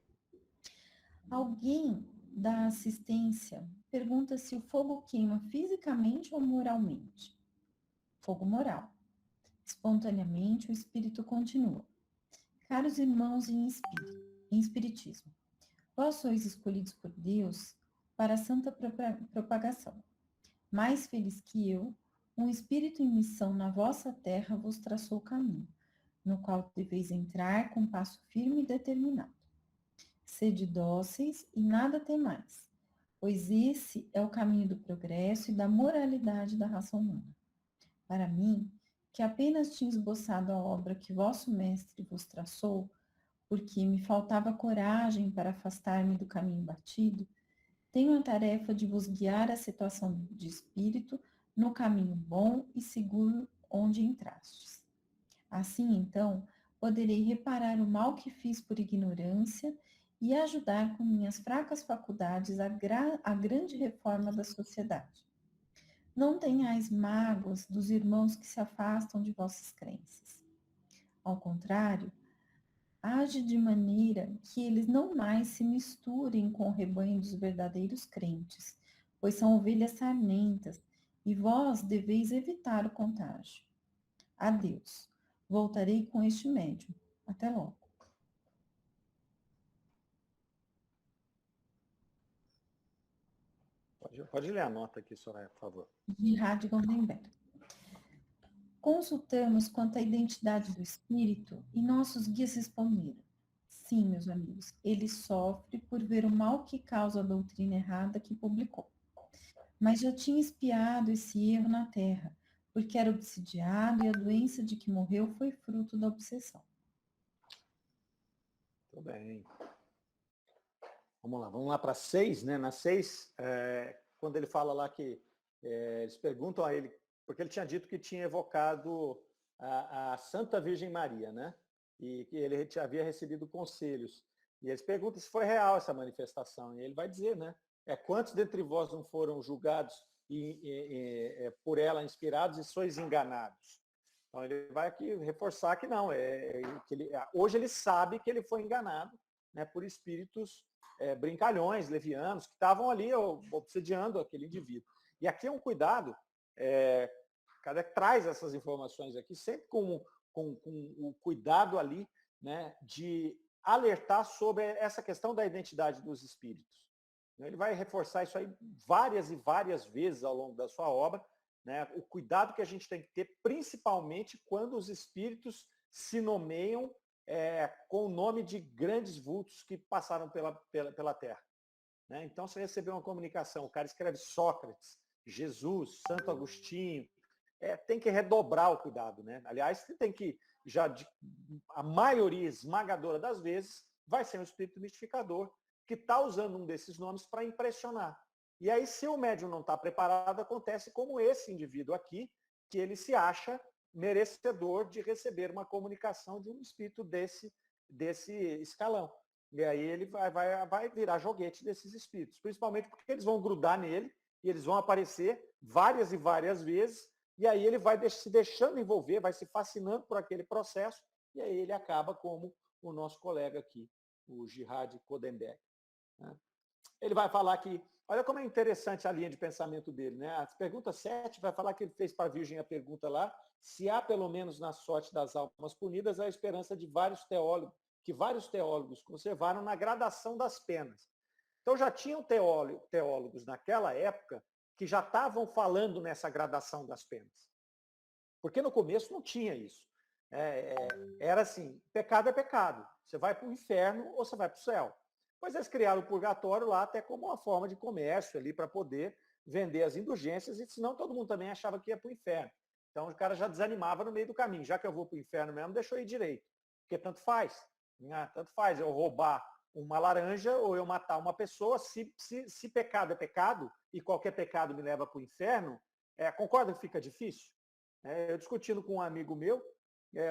Alguém da assistência pergunta se o fogo queima fisicamente ou moralmente. Fogo moral. Espontaneamente, o espírito continua. Caros irmãos em espiritismo, vós sois escolhidos por Deus para a santa propagação. Mais feliz que eu, um espírito em missão na vossa terra vos traçou o caminho, no qual deveis entrar com passo firme e determinado. Sede dóceis e nada temais, pois esse é o caminho do progresso e da moralidade da raça humana. Para mim, que apenas tinha esboçado a obra que vosso mestre vos traçou, porque me faltava coragem para afastar-me do caminho batido, tenho a tarefa de vos guiar a situação de espírito no caminho bom e seguro onde entrastes. Assim, então, poderei reparar o mal que fiz por ignorância e ajudar com minhas fracas faculdades a grande reforma da sociedade. Não tenhais mágoas dos irmãos que se afastam de vossas crenças. Ao contrário, age de maneira que eles não mais se misturem com o rebanho dos verdadeiros crentes, pois são ovelhas sarmentas, e vós deveis evitar o contágio. Adeus. Voltarei com este médium. Até logo. Pode ler a nota aqui, Soraya, por favor. Gerhard Goldenberg. Consultamos quanto à identidade do espírito e nossos guias responderam: sim, meus amigos, ele sofre por ver o mal que causa a doutrina errada que publicou. Mas já tinha espiado esse erro na Terra, porque era obsidiado e a doença de que morreu foi fruto da obsessão. Tudo bem. Vamos lá para 6, né? Na 6, quando ele fala lá que eles perguntam a ele, porque ele tinha dito que tinha evocado a Santa Virgem Maria, né? E que ele havia recebido conselhos. E eles perguntam se foi real essa manifestação. E ele vai dizer, né? Quantos dentre vós não foram julgados por ela inspirados e sois enganados? Então ele vai aqui reforçar que não. Hoje ele sabe que ele foi enganado, né, por espíritos brincalhões, levianos, que estavam ali obsediando aquele indivíduo. E aqui é um cuidado, Kardec traz essas informações aqui, sempre com o cuidado ali, né, de alertar sobre essa questão da identidade dos espíritos. Ele vai reforçar isso aí várias e várias vezes ao longo da sua obra, né, o cuidado que a gente tem que ter, principalmente quando os espíritos se nomeiam com o nome de grandes vultos que passaram pela Terra. Né? Então, você recebeu uma comunicação, o cara escreve Sócrates, Jesus, Santo Agostinho, tem que redobrar o cuidado. Né? Aliás, tem que, a maioria esmagadora das vezes, vai ser um espírito mistificador que está usando um desses nomes para impressionar. E aí, se o médium não está preparado, acontece como esse indivíduo aqui, que ele se acha merecedor de receber uma comunicação de um espírito desse escalão. E aí ele vai virar joguete desses espíritos, principalmente porque eles vão grudar nele e eles vão aparecer várias e várias vezes, e aí ele vai se deixando envolver, vai se fascinando por aquele processo, e aí ele acaba como o nosso colega aqui, o Gerhard Goldenberg. Ele vai falar que, olha como é interessante a linha de pensamento dele, né? A pergunta 7 vai falar que ele fez para a Virgem a pergunta lá, se há pelo menos na sorte das almas punidas a esperança de vários teólogos conservaram na gradação das penas. Então já tinham teólogos naquela época que já estavam falando nessa gradação das penas. Porque no começo não tinha isso. Era assim, pecado é pecado. Você vai para o inferno ou você vai para o céu. Pois eles criaram o purgatório lá até como uma forma de comércio ali para poder vender as indulgências, e senão todo mundo também achava que ia para o inferno. Então o cara já desanimava no meio do caminho. Já que eu vou para o inferno mesmo, deixa eu ir direito. Porque tanto faz. Tanto faz eu roubar uma laranja ou eu matar uma pessoa. Se pecado é pecado e qualquer pecado me leva para o inferno, concorda que fica difícil? Eu discutindo com um amigo meu,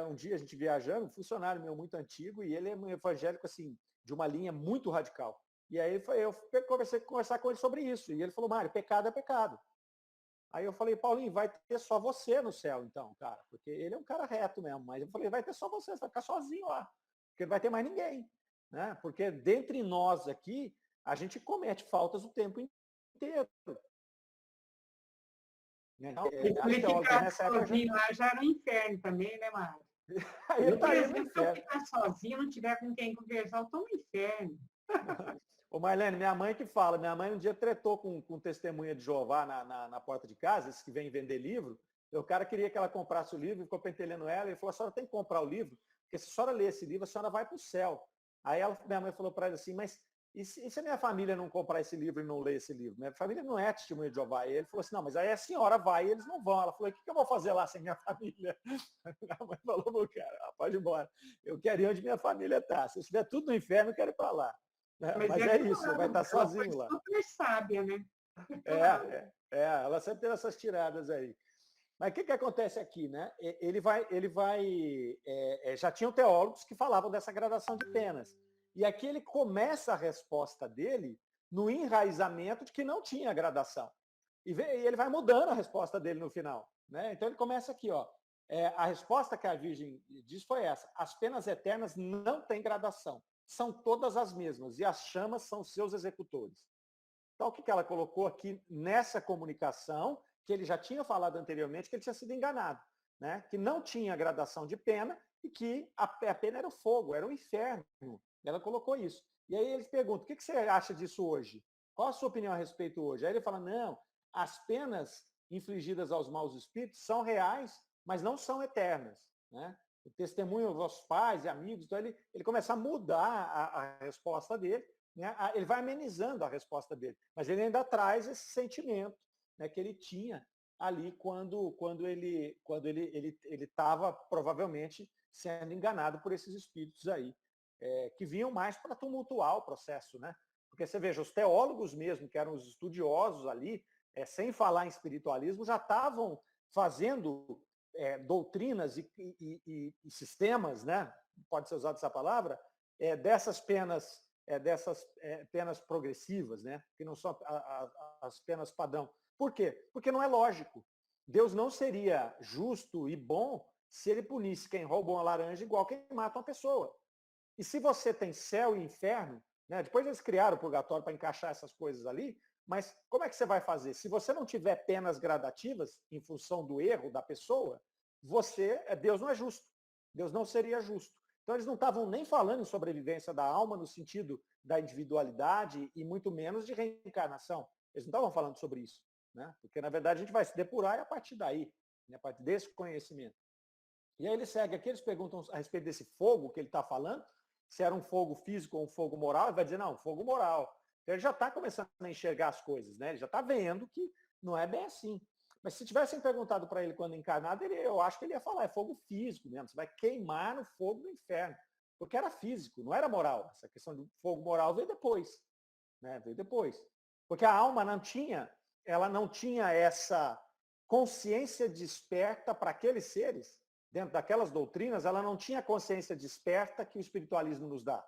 um dia a gente viajando, um funcionário meu muito antigo, e ele é um evangélico, assim, de uma linha muito radical. E aí eu comecei a conversar com ele sobre isso. E ele falou, Mário, pecado é pecado. Aí eu falei, Paulinho, vai ter só você no céu, então, cara. Porque ele é um cara reto mesmo. Mas eu falei, vai ter só você vai ficar sozinho lá. Porque não vai ter mais ninguém. Né? Porque dentre nós aqui, a gente comete faltas o tempo inteiro. Então, E se as ele teólogas ficasse nessa época já... sozinho lá, já era um inferno também, né, Mário? Aí ele Eu, por estaria no exemplo, se eu inferno. ficar sozinho, não tiver com quem conversar, eu estou no inferno. Ô Marlene, minha mãe que fala, minha mãe um dia tretou com testemunha de Jeová na porta de casa, esses que vêm vender livro, o cara queria que ela comprasse o livro, ficou pentelhando ela, e falou, a senhora tem que comprar o livro, porque se a senhora ler esse livro, a senhora vai para o céu. Aí minha mãe falou para ela assim, mas e se a minha família não comprar esse livro e não ler esse livro? Minha família não é testemunha de Jeová. E ele falou assim, não, mas aí a senhora vai e eles não vão. Ela falou, o que eu vou fazer lá sem minha família? A mãe falou pro cara, pode ir embora. Eu quero ir onde minha família está. Se estiver tudo no inferno, eu quero ir para lá. Mas Mas é é que isso, você vai estar ela foi sozinho lá. super sábia, né? Ela sempre tem essas tiradas aí. Mas o que acontece aqui, né? Já tinham teólogos que falavam dessa gradação de penas. E aqui ele começa a resposta dele no enraizamento de que não tinha gradação. E ele vai mudando a resposta dele no final. Né? Então ele começa aqui, ó. A resposta que a Virgem diz foi essa: as penas eternas não têm gradação, são todas as mesmas, e as chamas são seus executores. Então, o que ela colocou aqui nessa comunicação, que ele já tinha falado anteriormente, que ele tinha sido enganado, né? Que não tinha gradação de pena e que a pena era o fogo, era o inferno. Ela colocou isso. E aí eles perguntam, o que você acha disso hoje? Qual a sua opinião a respeito hoje? Aí ele fala, não, as penas infligidas aos maus espíritos são reais, mas não são eternas. Né? O testemunho dos vossos pais e amigos, então ele começa a mudar a resposta dele, né? Ele vai amenizando a resposta dele, mas ele ainda traz esse sentimento, né, que ele tinha ali quando ele estava provavelmente sendo enganado por esses espíritos aí, que vinham mais para tumultuar o processo, né? Porque você veja, os teólogos mesmo, que eram os estudiosos ali, sem falar em espiritualismo, já estavam fazendo doutrinas e sistemas, né? Pode ser usada essa palavra, dessas penas progressivas, né? Que não são as penas padrão. Por quê? Porque não é lógico. Deus não seria justo e bom se ele punisse quem rouba uma laranja igual quem mata uma pessoa. E se você tem céu e inferno, né? Depois eles criaram o purgatório para encaixar essas coisas ali, mas como é que você vai fazer? Se você não tiver penas gradativas em função do erro da pessoa, Deus não é justo. Deus não seria justo. Então eles não estavam nem falando em sobrevivência da alma no sentido da individualidade e muito menos de reencarnação. Eles não estavam falando sobre isso, né? Porque na verdade a gente vai se depurar e a partir daí, né? A partir desse conhecimento. E aí ele segue aqui, eles perguntam a respeito desse fogo que ele está falando, se era um fogo físico ou um fogo moral, ele vai dizer, não, fogo moral. Então ele já está começando a enxergar as coisas, né? Ele já está vendo que não é bem assim. Mas se tivessem perguntado para ele quando encarnado, eu acho que ele ia falar, é fogo físico mesmo, você vai queimar no fogo do inferno. Porque era físico, não era moral. Essa questão do fogo moral veio depois. Né? Veio depois. Porque a alma ela não tinha essa consciência desperta para aqueles seres, dentro daquelas doutrinas, ela não tinha a consciência desperta que o espiritualismo nos dá.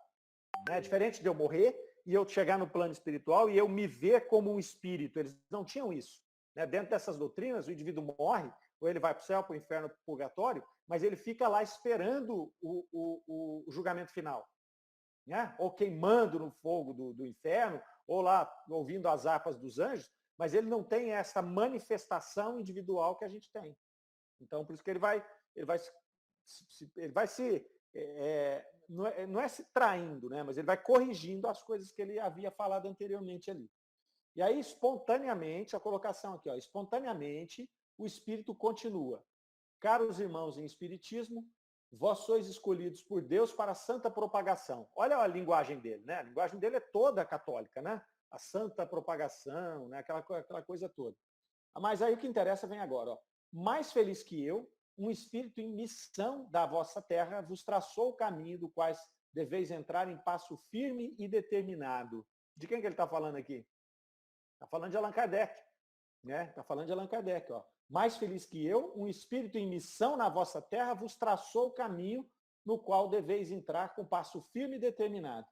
Né? Diferente de eu morrer e eu chegar no plano espiritual e eu me ver como um espírito, eles não tinham isso. Né? Dentro dessas doutrinas, o indivíduo morre, ou ele vai para o céu, para o inferno, para o purgatório, mas ele fica lá esperando o julgamento final. Né? Ou queimando no fogo do inferno, ou lá ouvindo as harpas dos anjos, mas ele não tem essa manifestação individual que a gente tem. Então, por isso que ele vai se não é se traindo, né? Mas ele vai corrigindo as coisas que ele havia falado anteriormente ali. E aí, espontaneamente, a colocação aqui, ó, espontaneamente, o Espírito continua. Caros irmãos em Espiritismo, vós sois escolhidos por Deus para a santa propagação. Olha a linguagem dele, né? A linguagem dele é toda católica, né? A santa propagação, né? Aquela coisa toda. Mas aí o que interessa vem agora, ó. Mais feliz que eu, um espírito em missão da vossa terra vos traçou o caminho do quais deveis entrar em passo firme e determinado. De quem que ele está falando aqui? Está falando de Allan Kardec. né? Está falando de Allan Kardec, ó. Mais feliz que eu, um espírito em missão na vossa terra vos traçou o caminho no qual deveis entrar com passo firme e determinado.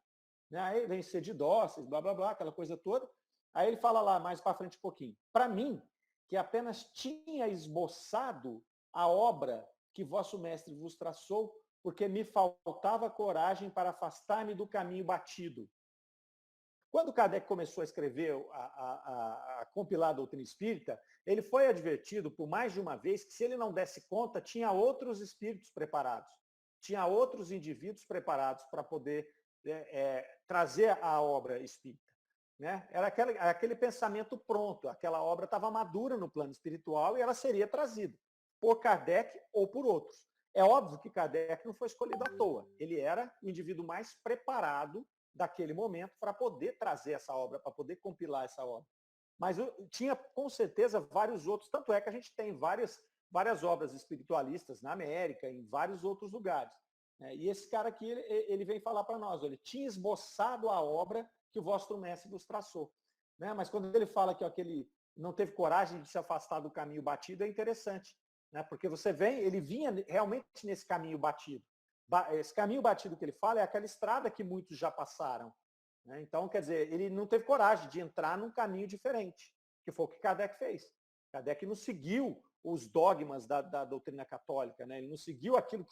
Né? Aí vem ser de dóceis, blá, blá, blá, aquela coisa toda. Aí ele fala lá, mais para frente um pouquinho. Para mim, que apenas tinha esboçado a obra que vosso mestre vos traçou, porque me faltava coragem para afastar-me do caminho batido. Quando Kardec começou a escrever, a compilar a doutrina espírita, ele foi advertido por mais de uma vez que, se ele não desse conta, tinha outros espíritos preparados, tinha outros indivíduos preparados para poder trazer a obra espírita. Né? Era aquele pensamento pronto, aquela obra estava madura no plano espiritual e ela seria trazida por Kardec ou por outros. É óbvio que Kardec não foi escolhido à toa, ele era o indivíduo mais preparado daquele momento para poder trazer essa obra, para poder compilar essa obra. Mas tinha, com certeza, vários outros, tanto é que a gente tem várias obras espiritualistas na América, em vários outros lugares. E esse cara aqui, ele vem falar para nós, ele tinha esboçado a obra que o vosso mestre vos traçou. Né? Mas quando ele fala que ele não teve coragem de se afastar do caminho batido, é interessante. Né? Porque ele vinha realmente nesse caminho batido. Esse caminho batido que ele fala é aquela estrada que muitos já passaram. Né? Então, quer dizer, ele não teve coragem de entrar num caminho diferente, que foi o que Kardec fez. Kardec não seguiu os dogmas da doutrina católica, né? Ele não seguiu aquilo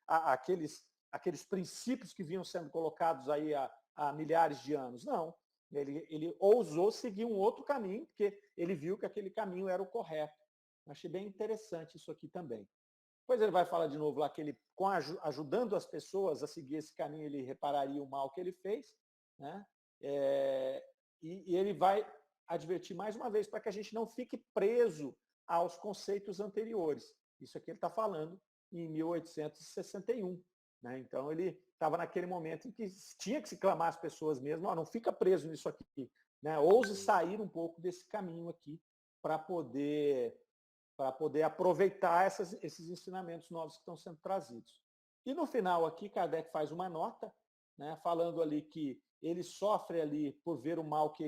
aqueles princípios que vinham sendo colocados aí há milhares de anos. Não. Ele ousou seguir um outro caminho, porque ele viu que aquele caminho era o correto. Achei bem interessante isso aqui também. Depois ele vai falar de novo lá que ele, ajudando as pessoas a seguir esse caminho, ele repararia o mal que ele fez, né? E ele vai advertir mais uma vez para que a gente não fique preso aos conceitos anteriores. Isso aqui ele está falando em 1861. Né? Então ele estava naquele momento em que tinha que se clamar às pessoas mesmo, não fica preso nisso aqui. Né? Ouse sair um pouco desse caminho aqui para poder aproveitar esses ensinamentos novos que estão sendo trazidos. E no final aqui, Kardec faz uma nota, né, falando ali que ele sofre ali por ver o mal que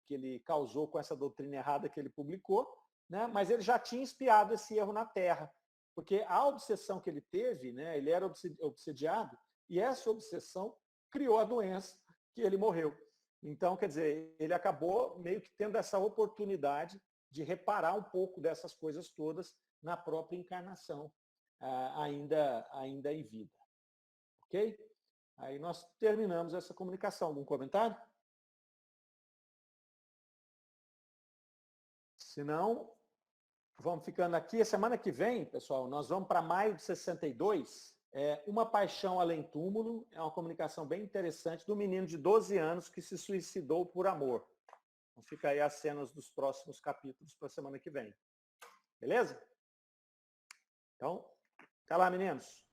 ele causou com essa doutrina errada que ele publicou, né, mas ele já tinha espiado esse erro na Terra, porque a obsessão que ele teve, né, ele era obsediado, e essa obsessão criou a doença que ele morreu. Então, quer dizer, ele acabou meio que tendo essa oportunidade de reparar um pouco dessas coisas todas na própria encarnação, ainda em vida. Ok? Aí nós terminamos essa comunicação. Algum comentário? Se não, vamos ficando aqui. A semana que vem, pessoal, nós vamos para maio de 62. Uma Paixão Além Túmulo. É uma comunicação bem interessante do menino de 12 anos que se suicidou por amor. Então fica aí as cenas dos próximos capítulos para a semana que vem. Beleza? Então, até lá, meninos.